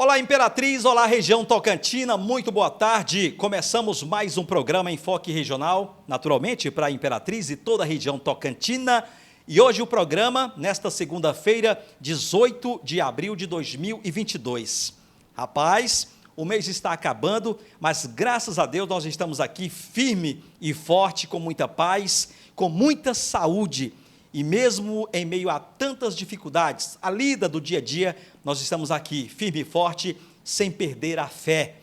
Olá, Imperatriz, olá, região Tocantina, muito boa tarde. Começamos mais um programa Enfoque Regional, naturalmente, para a Imperatriz e toda a região Tocantina. E hoje o programa, nesta segunda-feira, 18 de abril de 2022. Rapaz, o mês está acabando, mas graças a Deus nós estamos aqui firme e forte, com muita paz, com muita saúde. E mesmo em meio a tantas dificuldades, a lida do dia a dia, nós estamos aqui firme e forte, sem perder a fé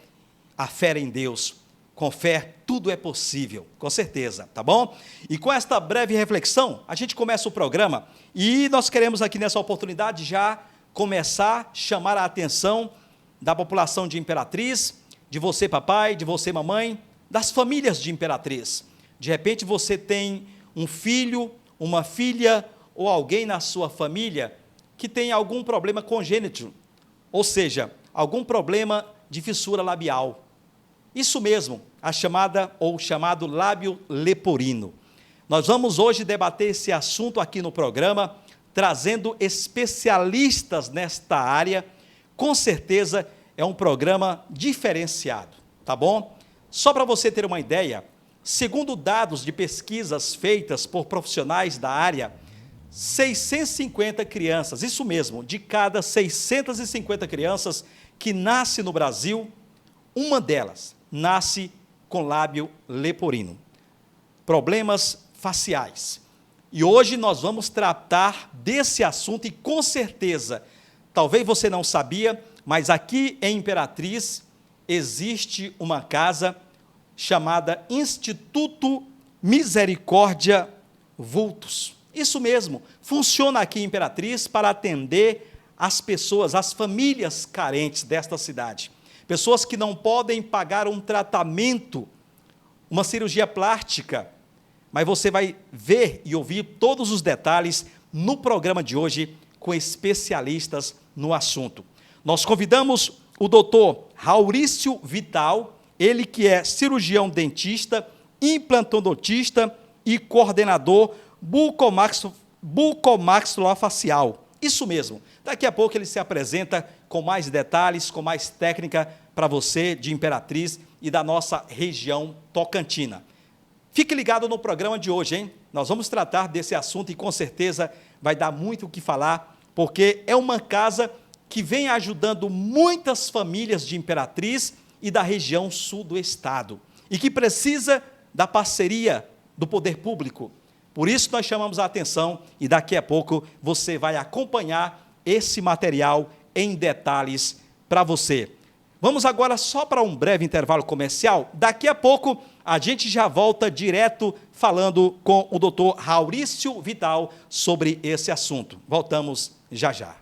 em Deus. Com fé, tudo é possível, com certeza, tá bom? E com esta breve reflexão, a gente começa o programa e nós queremos aqui nessa oportunidade já começar a chamar a atenção da população de Imperatriz, de você papai, de você mamãe, das famílias de Imperatriz. De repente você tem um filho, uma filha ou alguém na sua família que tem algum problema congênito, ou seja, algum problema de fissura labial. Isso mesmo, a chamada ou chamado lábio leporino. Nós vamos hoje debater esse assunto aqui no programa, trazendo especialistas nesta área. Com certeza é um programa diferenciado, tá bom? Só para você ter uma ideia, segundo dados de pesquisas feitas por profissionais da área, 650 crianças, isso mesmo, de cada 650 crianças que nascem no Brasil, uma delas nasce com lábio leporino, problemas faciais. E hoje nós vamos tratar desse assunto e com certeza, talvez você não sabia, mas aqui em Imperatriz existe uma casa chamada Instituto Misericórdia Vultos. Isso mesmo, funciona aqui em Imperatriz para atender as pessoas, as famílias carentes desta cidade. Pessoas que não podem pagar um tratamento, uma cirurgia plástica, mas você vai ver e ouvir todos os detalhes no programa de hoje com especialistas no assunto. Nós convidamos o doutor Raurício Vital, ele que é cirurgião dentista, implantodontista e coordenador bucomaxilofacial. Isso mesmo. Daqui a pouco ele se apresenta com mais detalhes, com mais técnica para você de Imperatriz e da nossa região Tocantina. Fique ligado no programa de hoje, hein? Nós vamos tratar desse assunto e com certeza vai dar muito o que falar, porque é uma casa que vem ajudando muitas famílias de Imperatriz e da região sul do estado, e que precisa da parceria do poder público. Por isso nós chamamos a atenção e daqui a pouco você vai acompanhar esse material em detalhes para você. Vamos agora só para um breve intervalo comercial. Daqui a pouco a gente já volta direto falando com o doutor Raurício Vital sobre esse assunto. Voltamos já já.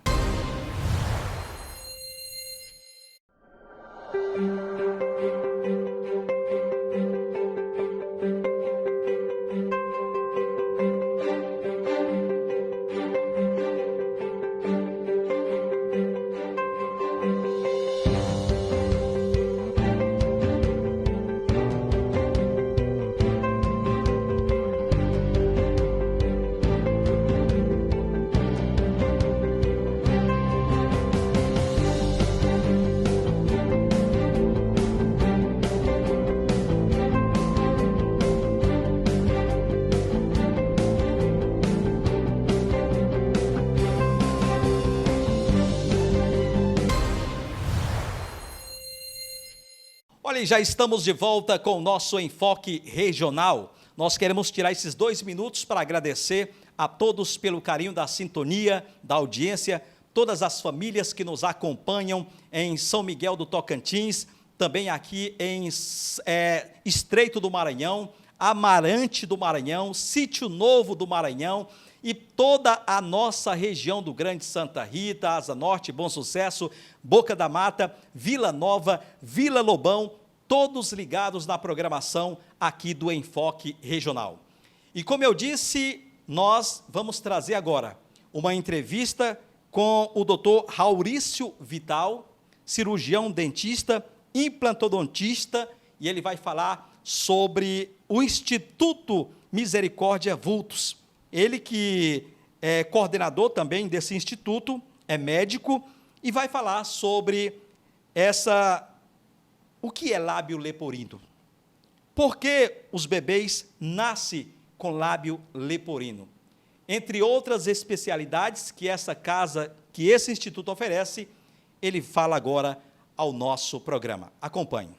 Olha, já estamos de volta com o nosso Enfoque Regional. Nós queremos tirar esses 2 minutos para agradecer a todos pelo carinho da sintonia, da audiência, todas as famílias que nos acompanham em São Miguel do Tocantins, também aqui em Estreito do Maranhão, Amarante do Maranhão, Sítio Novo do Maranhão e toda a nossa região do Grande Santa Rita, Asa Norte, Bom Sucesso, Boca da Mata, Vila Nova, Vila Lobão, todos ligados na programação aqui do Enfoque Regional. E como eu disse, nós vamos trazer agora uma entrevista com o doutor Raurício Vital, cirurgião dentista, implantodontista, e ele vai falar sobre o Instituto Misericórdia Vultos. Ele que é coordenador também desse instituto, é médico, e vai falar sobre O que é lábio leporino? Por que os bebês nascem com lábio leporino? Entre outras especialidades que esse instituto oferece, ele fala agora ao nosso programa. Acompanhe.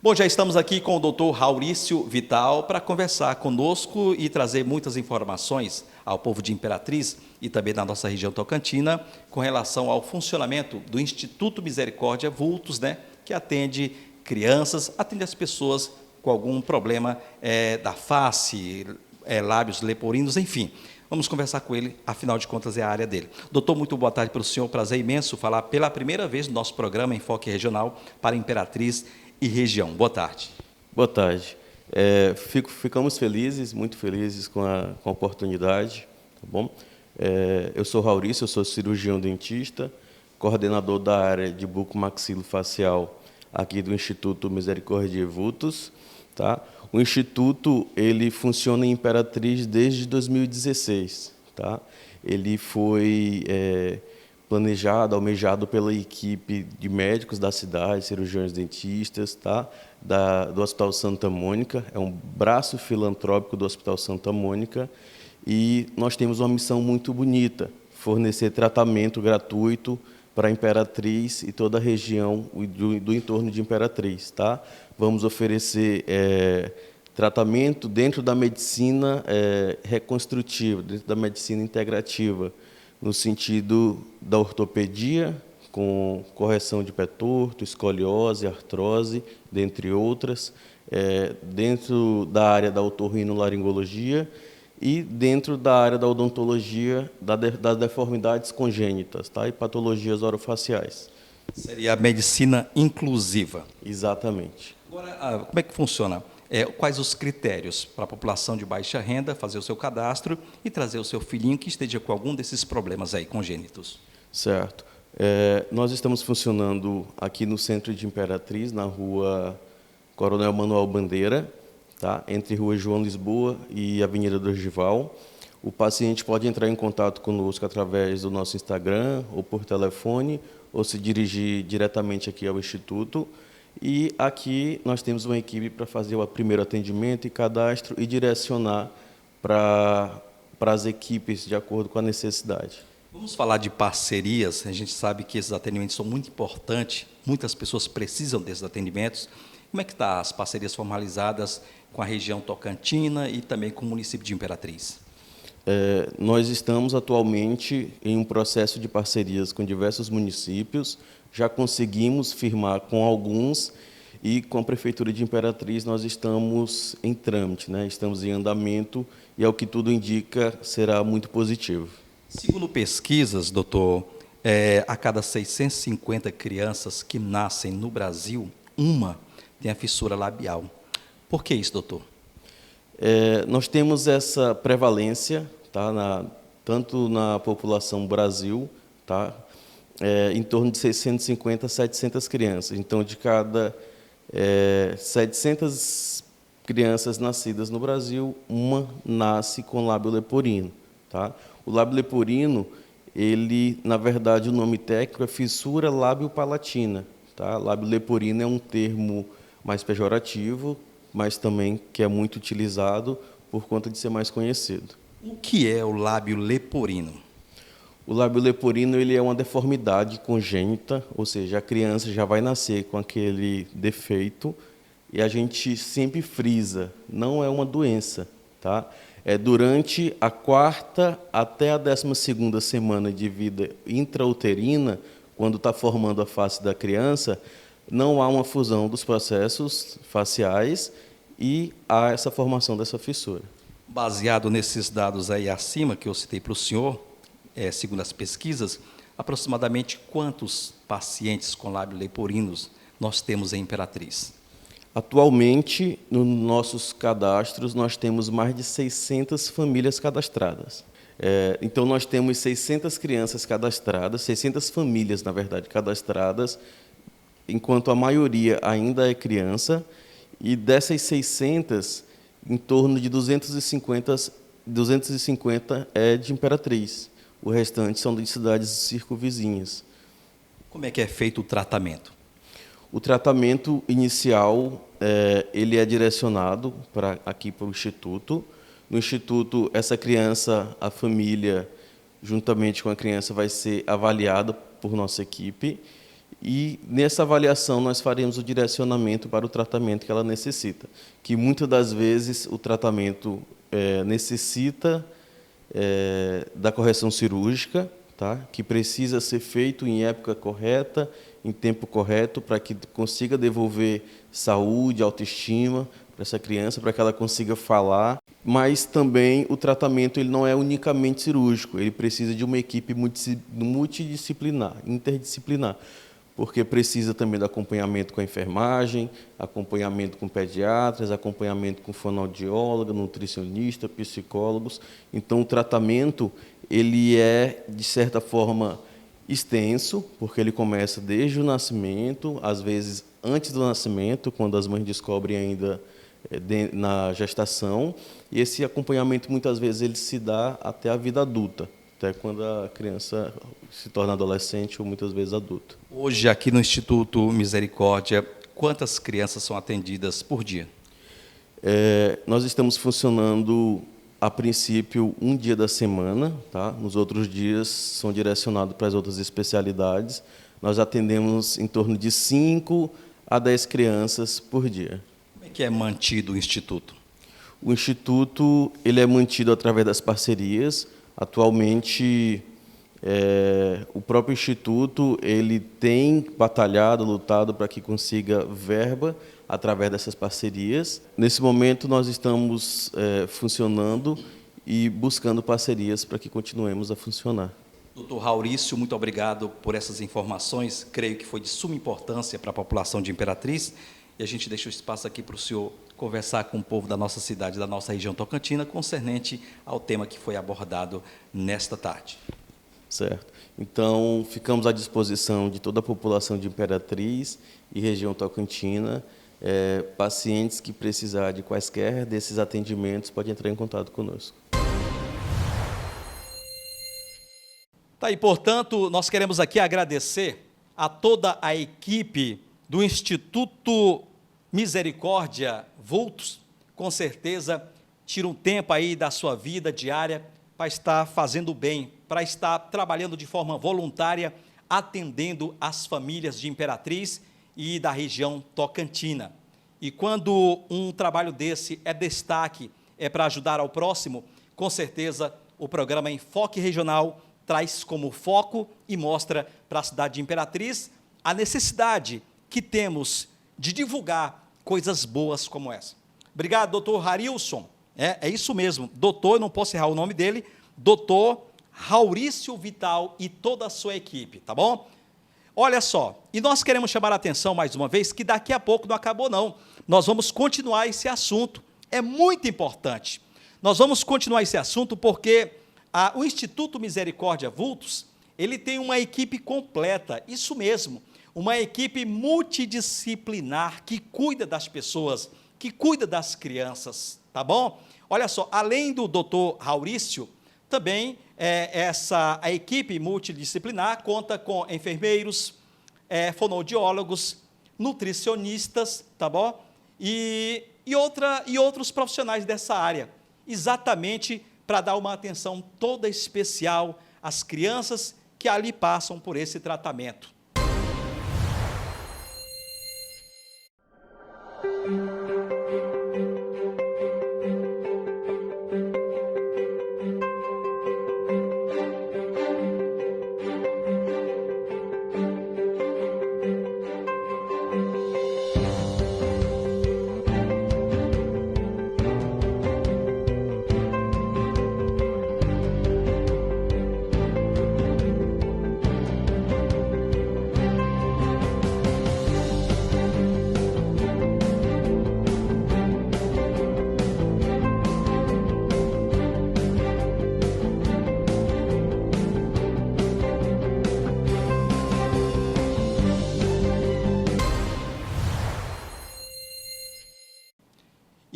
Bom, já estamos aqui com o doutor Raurício Vital para conversar conosco e trazer muitas informações ao povo de Imperatriz e também da nossa região tocantina com relação ao funcionamento do Instituto Misericórdia Vultos, né, que atende crianças, atende as pessoas com algum problema da face, lábios leporinos, enfim. Vamos conversar com ele, afinal de contas é a área dele. Doutor, muito boa tarde para o senhor, prazer imenso falar pela primeira vez no nosso programa Enfoque Regional para Imperatriz e região. Boa tarde. Boa tarde. Ficamos felizes, muito felizes com a oportunidade, tá bom? Eu sou Raurício, eu sou cirurgião dentista, coordenador da área de bucomaxilofacial aqui do Instituto Misericórdia Vultos, tá? O Instituto, ele funciona em Imperatriz desde 2016, tá? Ele foi planejado, almejado pela equipe de médicos da cidade, cirurgiões dentistas, tá? Do Hospital Santa Mônica, é um braço filantrópico do Hospital Santa Mônica, e nós temos uma missão muito bonita, fornecer tratamento gratuito para a Imperatriz e toda a região do entorno de Imperatriz, tá? Vamos oferecer tratamento dentro da medicina reconstrutiva, dentro da medicina integrativa, no sentido da ortopedia, com correção de pé torto, escoliose, artrose, dentre outras, dentro da área da otorrinolaringologia e dentro da área da odontologia, das deformidades congênitas, tá? E patologias orofaciais. Seria a medicina inclusiva. Exatamente. Agora, como é que funciona? Quais os critérios para a população de baixa renda fazer o seu cadastro e trazer o seu filhinho que esteja com algum desses problemas aí congênitos? Certo. Nós estamos funcionando aqui no centro de Imperatriz, na rua Coronel Manuel Bandeira, tá? Entre Rua João Lisboa e Avenida do Orgival. O paciente pode entrar em contato conosco através do nosso Instagram ou por telefone, ou se dirigir diretamente aqui ao Instituto. E aqui nós temos uma equipe para fazer o primeiro atendimento e cadastro e direcionar para as equipes de acordo com a necessidade. Vamos falar de parcerias. A gente sabe que esses atendimentos são muito importantes, muitas pessoas precisam desses atendimentos. Como é que estão as parcerias formalizadas com a região tocantina e também com o município de Imperatriz? Nós estamos atualmente em um processo de parcerias com diversos municípios. Já conseguimos firmar com alguns e com a Prefeitura de Imperatriz nós estamos em trâmite, né? Estamos em andamento e, ao que tudo indica, será muito positivo. Segundo pesquisas, doutor, a cada 650 crianças que nascem no Brasil, uma tem a fissura labial. Por que isso, doutor? Nós temos essa prevalência, tá, tanto na população Brasil, tá, em torno de 650 a 700 crianças. Então, de cada 700 crianças nascidas no Brasil, uma nasce com lábio leporino. Tá? O lábio leporino, ele, na verdade, o nome técnico é fissura lábio-palatina. Tá? Lábio leporino é um termo mais pejorativo, mas também que é muito utilizado por conta de ser mais conhecido. O que é o lábio leporino? O lábio leporino, ele é uma deformidade congênita, ou seja, a criança já vai nascer com aquele defeito e a gente sempre frisa, não é uma doença, tá? Durante a 4ª até a 12ª semana de vida intrauterina, quando está formando a face da criança, não há uma fusão dos processos faciais e há essa formação dessa fissura. Baseado nesses dados aí acima que eu citei para o senhor, segundo as pesquisas, aproximadamente quantos pacientes com lábio leporinos nós temos em Imperatriz? Atualmente, nos nossos cadastros, nós temos mais de 600 famílias cadastradas. Então, nós temos 600 crianças cadastradas, 600 famílias, na verdade, cadastradas, enquanto a maioria ainda é criança, e dessas 600, em torno de 250 é de Imperatriz. o restante são de cidades circunvizinhas. Como é que é feito o tratamento? O tratamento inicial, ele é direcionado aqui para o Instituto. No Instituto, essa criança, a família, juntamente com a criança, vai ser avaliada por nossa equipe. E, nessa avaliação, nós faremos o direcionamento para o tratamento que ela necessita. Que, muitas das vezes, o tratamento necessita da correção cirúrgica, tá? Que precisa ser feito em época correta, em tempo correto, para que consiga devolver saúde, autoestima para essa criança, para que ela consiga falar. Mas também o tratamento ele não é unicamente cirúrgico, ele precisa de uma equipe multidisciplinar, interdisciplinar, porque precisa também do acompanhamento com a enfermagem, acompanhamento com pediatras, acompanhamento com fonoaudióloga, nutricionista, psicólogos. Então, o tratamento ele é, de certa forma, extenso, porque ele começa desde o nascimento, às vezes antes do nascimento, quando as mães descobrem ainda na gestação, e esse acompanhamento muitas vezes ele se dá até a vida adulta, até quando a criança se torna adolescente ou muitas vezes adulta. Hoje, aqui no Instituto Misericórdia, quantas crianças são atendidas por dia? Nós estamos funcionando, a princípio, um dia da semana, tá? Nos outros dias são direcionados para as outras especialidades. Nós atendemos em torno de 5 a 10 crianças por dia. Como é que é mantido o Instituto? O Instituto ele é mantido através das parcerias. Atualmente, o próprio Instituto ele tem batalhado, lutado para que consiga verba através dessas parcerias. Nesse momento, nós estamos funcionando e buscando parcerias para que continuemos a funcionar. Doutor Raurício, muito obrigado por essas informações. Creio que foi de suma importância para a população de Imperatriz. E a gente deixa o espaço aqui para o senhor conversar com o povo da nossa cidade, da nossa região tocantina, concernente ao tema que foi abordado nesta tarde. Certo. Então, ficamos à disposição de toda a população de Imperatriz e região tocantina. Pacientes que precisar de quaisquer desses atendimentos podem entrar em contato conosco. Tá, e, portanto, nós queremos aqui agradecer a toda a equipe do Instituto Misericórdia Vultos. Com certeza, tira um tempo aí da sua vida diária para estar fazendo bem, para estar trabalhando de forma voluntária, atendendo as famílias de Imperatriz e da região tocantina. E quando um trabalho desse é destaque, é para ajudar ao próximo, com certeza o programa Enfoque Regional traz como foco e mostra para a cidade de Imperatriz a necessidade que temos de divulgar coisas boas como essa. Obrigado, doutor Harilson. É isso mesmo, doutor, eu não posso errar o nome dele, doutor Raurício Vital e toda a sua equipe, tá bom? Olha só, e nós queremos chamar a atenção mais uma vez que daqui a pouco não acabou não, nós vamos continuar esse assunto, é muito importante. Nós vamos continuar esse assunto porque o Instituto Misericórdia Vultos, ele tem uma equipe completa, isso mesmo, uma equipe multidisciplinar que cuida das pessoas, que cuida das crianças, tá bom? Olha só, além do doutor Raurício, também a equipe multidisciplinar conta com enfermeiros, fonoaudiólogos, nutricionistas, tá bom? E outros profissionais dessa área, exatamente para dar uma atenção toda especial às crianças que ali passam por esse tratamento.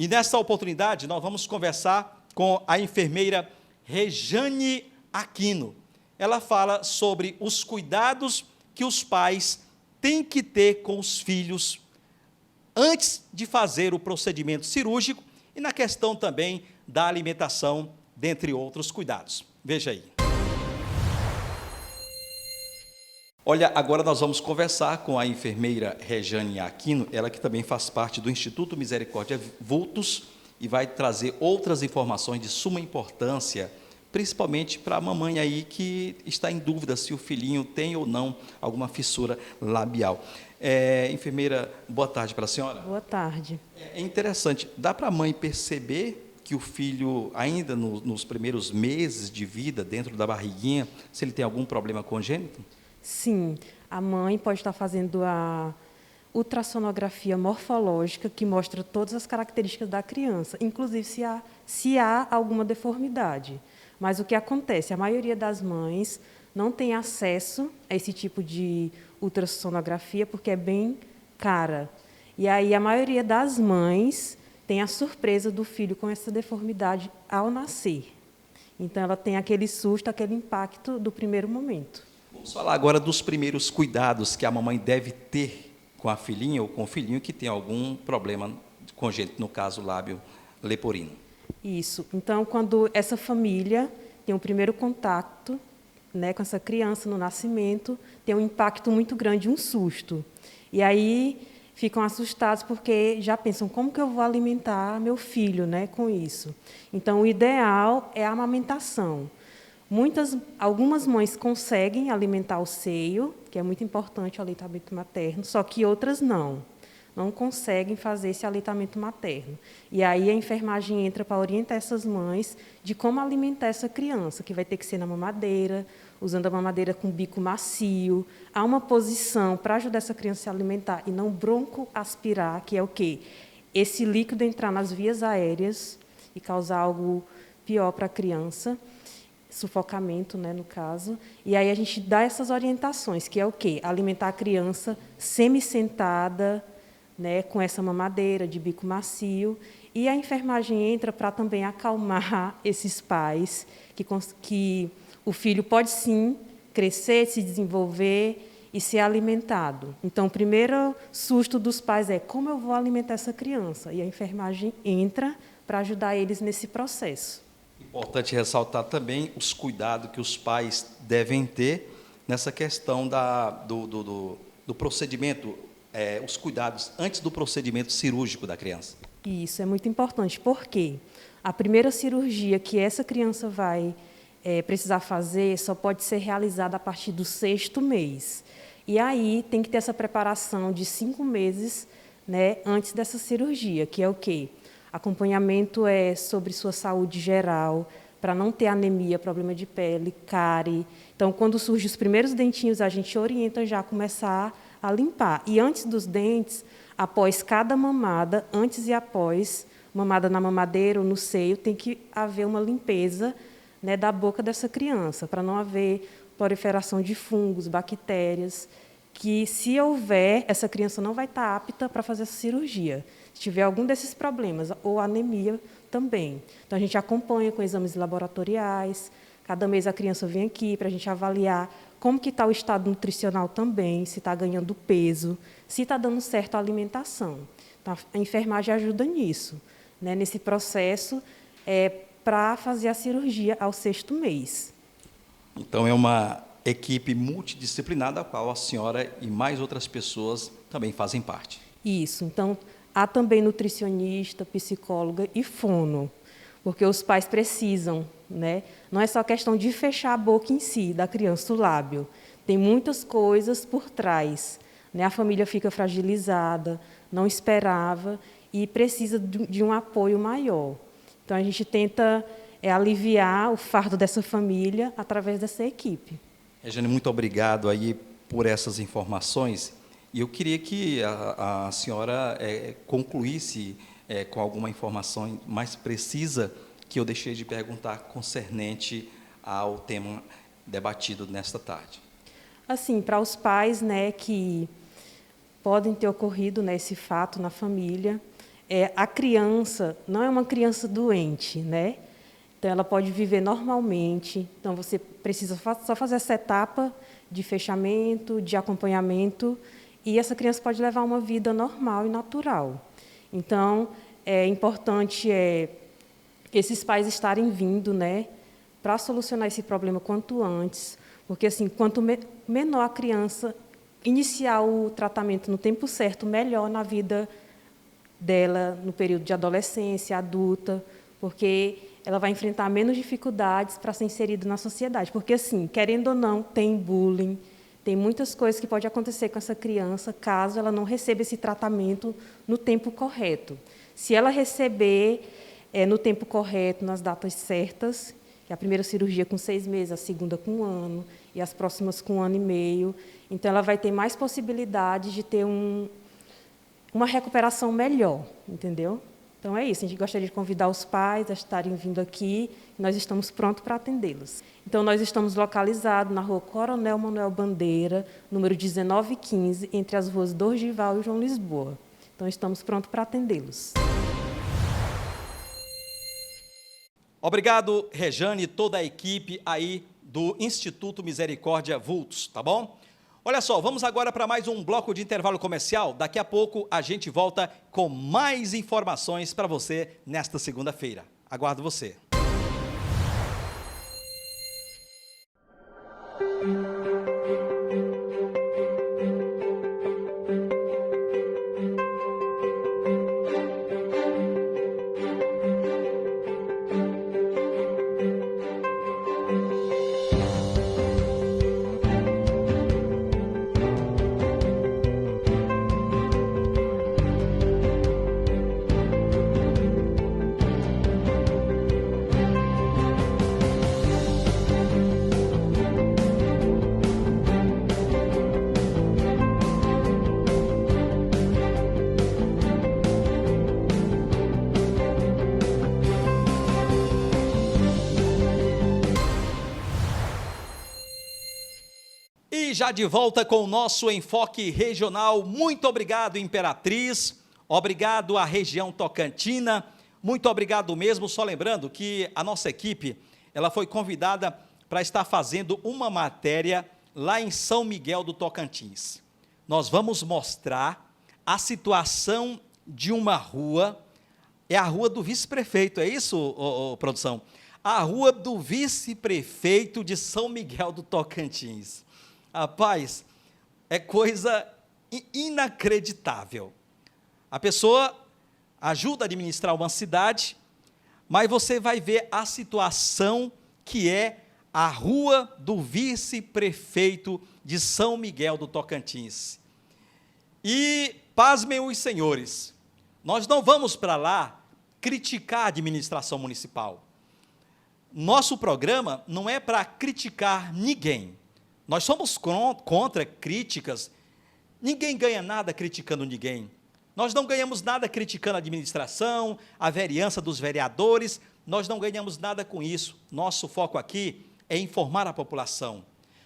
E nessa oportunidade nós vamos conversar com a enfermeira Rejane Aquino. ela fala sobre os cuidados que os pais têm que ter com os filhos antes de fazer o procedimento cirúrgico e na questão também da alimentação, dentre outros cuidados. Veja aí. Olha, agora nós vamos conversar com a enfermeira Rejane Aquino, ela que também faz parte do Instituto Misericórdia Vultos e vai trazer outras informações de suma importância, principalmente para a mamãe aí que está em dúvida se o filhinho tem ou não alguma fissura labial. Enfermeira, boa tarde para a senhora. Boa tarde. É interessante, dá para a mãe perceber que o filho, ainda nos primeiros meses de vida, dentro da barriguinha, se ele tem algum problema congênito? Sim, a mãe pode estar fazendo a ultrassonografia morfológica, que mostra todas as características da criança, inclusive se há alguma deformidade. Mas o que acontece? A maioria das mães não tem acesso a esse tipo de ultrassonografia porque é bem cara. E aí a maioria das mães tem a surpresa do filho com essa deformidade ao nascer. Então ela tem aquele susto, aquele impacto do primeiro momento. Vamos falar agora dos primeiros cuidados que a mamãe deve ter com a filhinha ou com o filhinho que tem algum problema congênito, no caso lábio leporino. Isso. Então, quando essa família tem o primeiro contato, né, com essa criança no nascimento, tem um impacto muito grande, um susto. E aí ficam assustados porque já pensam, como que eu vou alimentar meu filho, né, com isso? Então, o ideal é a amamentação. Algumas mães conseguem alimentar o seio, que é muito importante o aleitamento materno, só que outras não conseguem fazer esse aleitamento materno. E aí a enfermagem entra para orientar essas mães de como alimentar essa criança, que vai ter que ser na mamadeira, usando a mamadeira com bico macio. Há uma posição para ajudar essa criança a se alimentar e não broncoaspirar, que é o quê? Esse líquido entrar nas vias aéreas e causar algo pior para a criança, sufocamento, né, no caso. E aí a gente dá essas orientações, que é o quê? Alimentar a criança semi-sentada, né, com essa mamadeira de bico macio. E a enfermagem entra para também acalmar esses pais, que o filho pode sim crescer, se desenvolver e ser alimentado. Então, o primeiro susto dos pais é como eu vou alimentar essa criança? E a enfermagem entra para ajudar eles nesse processo. Importante ressaltar também os cuidados que os pais devem ter nessa questão do procedimento, os cuidados antes do procedimento cirúrgico da criança. Isso é muito importante, porque a primeira cirurgia que essa criança vai precisar fazer só pode ser realizada a partir do 6º mês. E aí tem que ter essa preparação de 5 meses, né, antes dessa cirurgia, que é o quê? Acompanhamento sobre sua saúde geral, para não ter anemia, problema de pele, cárie. Então, quando surgem os primeiros dentinhos, a gente orienta já a começar a limpar. E antes dos dentes, após cada mamada, antes e após, mamada na mamadeira ou no seio, tem que haver uma limpeza, né, da boca dessa criança, para não haver proliferação de fungos, bactérias, que se houver, essa criança não vai estar apta para fazer essa cirurgia. Se tiver algum desses problemas, ou anemia também. Então, a gente acompanha com exames laboratoriais, cada mês a criança vem aqui para a gente avaliar como que está o estado nutricional também, se está ganhando peso, se está dando certo a alimentação. Então, a enfermagem ajuda nisso, né, nesse processo, para fazer a cirurgia ao 6º mês. Então, é uma equipe multidisciplinar da qual a senhora e mais outras pessoas também fazem parte. Isso. Então, há também nutricionista, psicóloga e fono, porque os pais precisam, né? Não é só questão de fechar a boca em si, da criança, o lábio. Tem muitas coisas por trás, né? A família fica fragilizada, não esperava e precisa de um apoio maior. Então, a gente tenta aliviar o fardo dessa família através dessa equipe. Rejane, muito obrigado aí por essas informações. E eu queria que a senhora concluísse com alguma informação mais precisa que eu deixei de perguntar concernente ao tema debatido nesta tarde. Assim, para os pais, né, que podem ter ocorrido, né, esse fato na família, a criança não é uma criança doente, né? Então, ela pode viver normalmente. Então, você precisa só fazer essa etapa de fechamento, de acompanhamento, e essa criança pode levar uma vida normal e natural. Então, é importante esses pais estarem vindo, né, para solucionar esse problema quanto antes, porque, assim, quanto menor a criança iniciar o tratamento no tempo certo, melhor na vida dela, no período de adolescência, adulta, porque ela vai enfrentar menos dificuldades para ser inserida na sociedade. Porque, assim, querendo ou não, tem bullying, tem muitas coisas que podem acontecer com essa criança caso ela não receba esse tratamento no tempo correto. Se ela receber no tempo correto, nas datas certas, que a primeira cirurgia com 6 meses, a segunda com 1 ano, e as próximas com 1 ano e meio, então ela vai ter mais possibilidade de ter uma recuperação melhor, entendeu? Então, é isso. A gente gostaria de convidar os pais a estarem vindo aqui. Nós estamos prontos para atendê-los. Então, nós estamos localizados na rua Coronel Manuel Bandeira, número 1915, entre as ruas Dorgival e João Lisboa. Então, estamos prontos para atendê-los. Obrigado, Rejane, e toda a equipe aí do Instituto Misericórdia Vultos, tá bom? Olha só, vamos agora para mais um bloco de intervalo comercial. Daqui a pouco a gente volta com mais informações para você nesta segunda-feira. Aguardo você. E já de volta com o nosso enfoque regional. Muito obrigado, Imperatriz. Obrigado à região Tocantina. Muito obrigado mesmo. Só lembrando que a nossa equipe ela foi convidada para estar fazendo uma matéria lá em São Miguel do Tocantins. Nós vamos mostrar a situação de uma rua. É a rua do vice-prefeito, é isso, produção? A rua do vice-prefeito de São Miguel do Tocantins. Rapaz, é coisa inacreditável. A pessoa ajuda a administrar uma cidade, mas você vai ver a situação que é a rua do vice-prefeito de São Miguel do Tocantins. E, pasmem os senhores, nós não vamos para lá criticar a administração municipal. Nosso programa não é para criticar ninguém. Nós somos contra críticas. Ninguém ganha nada criticando ninguém. Nós não ganhamos nada criticando a administração, a vereança dos vereadores. Nós não ganhamos nada com isso. Nosso foco aqui é informar a população.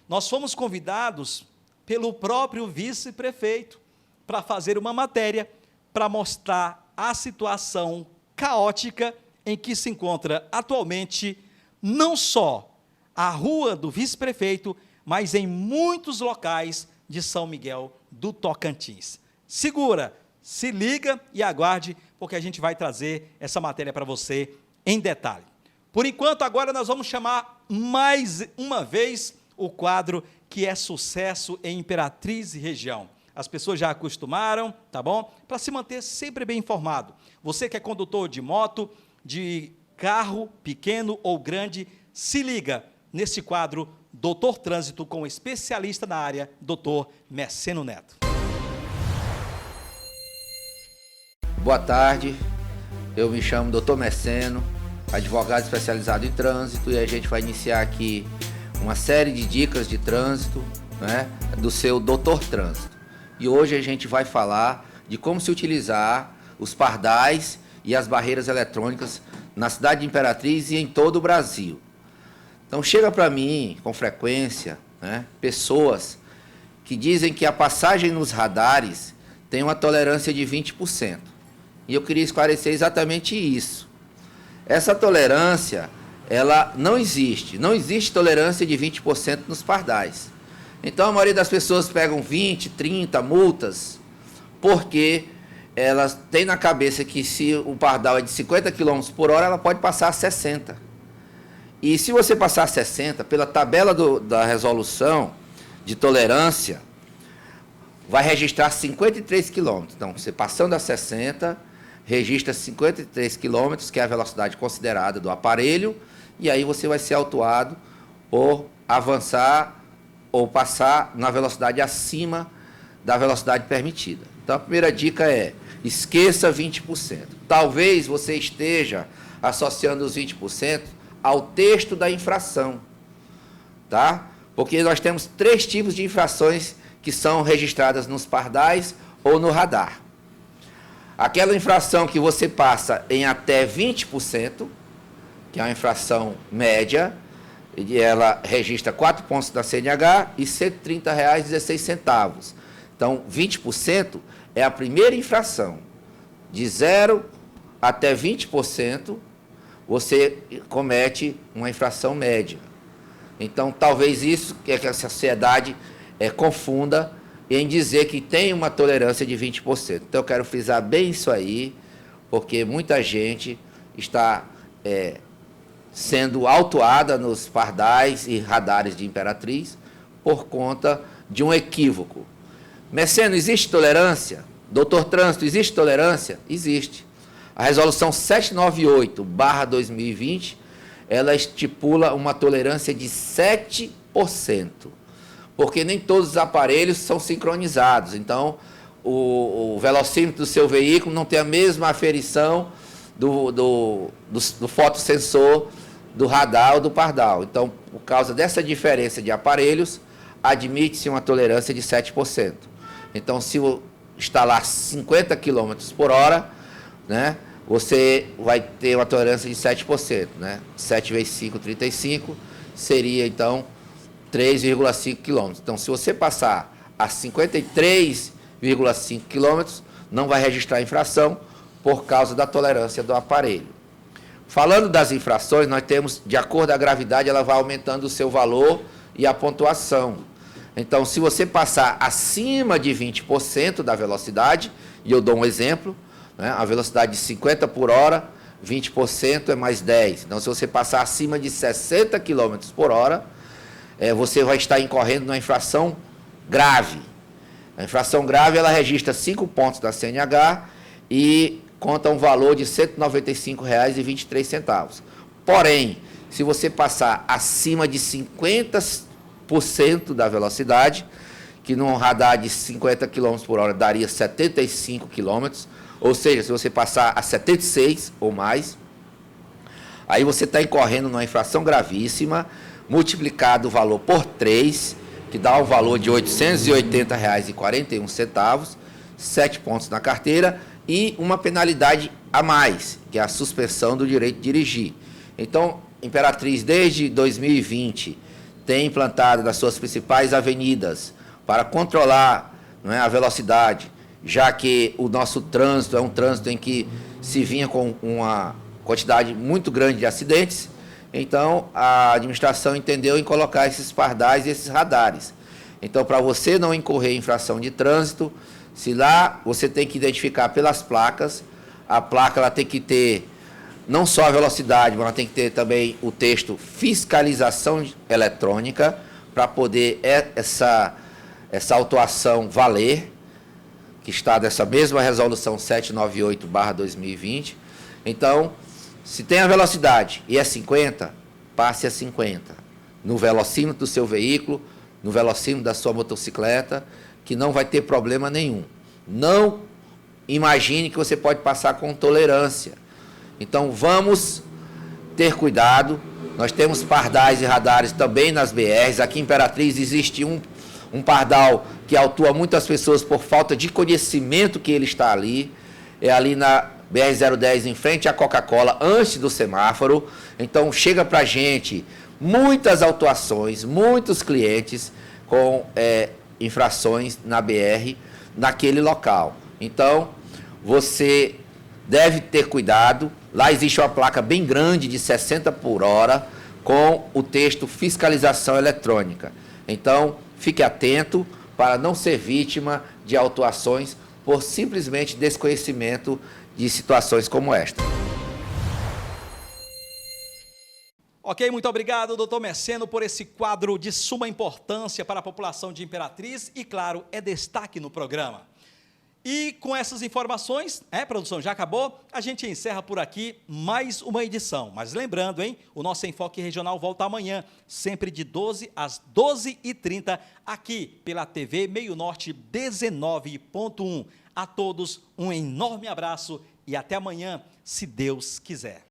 Nós fomos convidados pelo próprio vice-prefeito para fazer uma matéria para mostrar a situação caótica em que se encontra atualmente não só a rua do vice-prefeito, mas em muitos locais de São Miguel do Tocantins. Segura, se liga e aguarde, porque a gente vai trazer essa matéria para você em detalhe. Por enquanto, agora nós vamos chamar mais uma vez o quadro que é sucesso em Imperatriz e região. As pessoas já acostumaram, tá bom? Para se manter sempre bem informado. Você que é condutor de moto, de carro pequeno ou grande, se liga nesse quadro Doutor Trânsito com especialista na área, Doutor Meceno Neto. Boa tarde, eu me chamo Doutor Meceno, advogado especializado em trânsito, e a gente vai iniciar aqui uma série de dicas de trânsito, né, do seu Doutor Trânsito. E hoje a gente vai falar de como se utilizar os pardais e as barreiras eletrônicas na cidade de Imperatriz e em todo o Brasil. Então chega para mim, com frequência, né, pessoas que dizem que a passagem nos radares tem uma tolerância de 20%. E eu queria esclarecer exatamente isso. Essa tolerância ela não existe. Não existe tolerância de 20% nos pardais. Então, a maioria das pessoas pegam 20, 30 multas, porque elas têm na cabeça que se o pardal é de 50 km por hora, ela pode passar a 60. E se você passar a 60, pela tabela da resolução de tolerância, vai registrar 53 km. Então, você passando a 60, registra 53 km, que é a velocidade considerada do aparelho, e aí você vai ser autuado por avançar ou passar na velocidade acima da velocidade permitida. Então, a primeira dica é, esqueça 20%. Talvez você esteja associando os 20% ao texto da infração, tá? Porque nós temos 3 tipos de infrações que são registradas nos pardais ou no radar. Aquela infração que você passa em até 20%, que é uma infração média, e ela registra 4 pontos da CNH e R$ 130,16. Então, 20% é a primeira infração. De 0 até 20%, você comete uma infração média. Então, talvez isso que a sociedade confunda em dizer que tem uma tolerância de 20%. Então, eu quero frisar bem isso aí, porque muita gente está sendo autuada nos pardais e radares de Imperatriz por conta de um equívoco. Meceno, existe tolerância? Doutor Trânsito, existe tolerância? Existe. A resolução 798/2020, ela estipula uma tolerância de 7%, porque nem todos os aparelhos são sincronizados. Então, o velocímetro do seu veículo não tem a mesma aferição do fotossensor do radar ou do pardal. Então, por causa dessa diferença de aparelhos, admite-se uma tolerância de 7%. Então, se instalar 50 km por hora, né, você vai ter uma tolerância de 7%. Né? 7 vezes 5, 35, seria, então, 3,5 km. Então, se você passar a 53,5 km, não vai registrar infração por causa da tolerância do aparelho. Falando das infrações, nós temos, de acordo com a gravidade, ela vai aumentando o seu valor e a pontuação. Então, se você passar acima de 20% da velocidade, e eu dou um exemplo, né, a velocidade de 50 por hora, 20% é mais 10. Então, se você passar acima de 60 km por hora, você vai estar incorrendo numa infração grave. A infração grave, ela registra 5 pontos da CNH e conta um valor de R$ 195,23. Porém, se você passar acima de 50% da velocidade, que num radar de 50 km por hora daria 75 km, ou seja, se você passar a 76 ou mais, aí você está incorrendo numa infração gravíssima, multiplicado o valor por 3, que dá um valor de R$ 880,41, 7 pontos na carteira, e uma penalidade a mais, que é a suspensão do direito de dirigir. Então, Imperatriz, desde 2020, tem implantado nas suas principais avenidas para controlar, não é, a velocidade, já que o nosso trânsito é um trânsito em que se vinha com uma quantidade muito grande de acidentes. Então, a administração entendeu em colocar esses pardais e esses radares. Então, para você não incorrer em infração de trânsito, se lá você tem que identificar pelas placas, a placa ela tem que ter não só a velocidade, mas ela tem que ter também o texto fiscalização eletrônica, para poder essa autuação valer, que está dessa mesma resolução 798/2020. Então, se tem a velocidade e é 50, passe a 50. No velocímetro do seu veículo, no velocímetro da sua motocicleta, que não vai ter problema nenhum. Não imagine que você pode passar com tolerância. Então, vamos ter cuidado. Nós temos pardais e radares também nas BRs. Aqui em Imperatriz existe um pardal que autua muitas pessoas por falta de conhecimento que ele está ali. É ali na BR-010, em frente à Coca-Cola, antes do semáforo. Então, chega para a gente muitas autuações, muitos clientes com infrações na BR, naquele local. Então, você deve ter cuidado, Lá existe uma placa bem grande de 60 por hora com o texto fiscalização eletrônica. Então, fique atento para não ser vítima de autuações por simplesmente desconhecimento de situações como esta. Ok, muito obrigado, doutor Meceno, por esse quadro de suma importância para a população de Imperatriz e, claro, é destaque no programa. E com essas informações, produção, já acabou? A gente encerra por aqui mais uma edição. Mas lembrando, o nosso Enfoque Regional volta amanhã, sempre de 12 às 12h30, aqui pela TV Meio Norte 19.1. A todos um enorme abraço e até amanhã, se Deus quiser.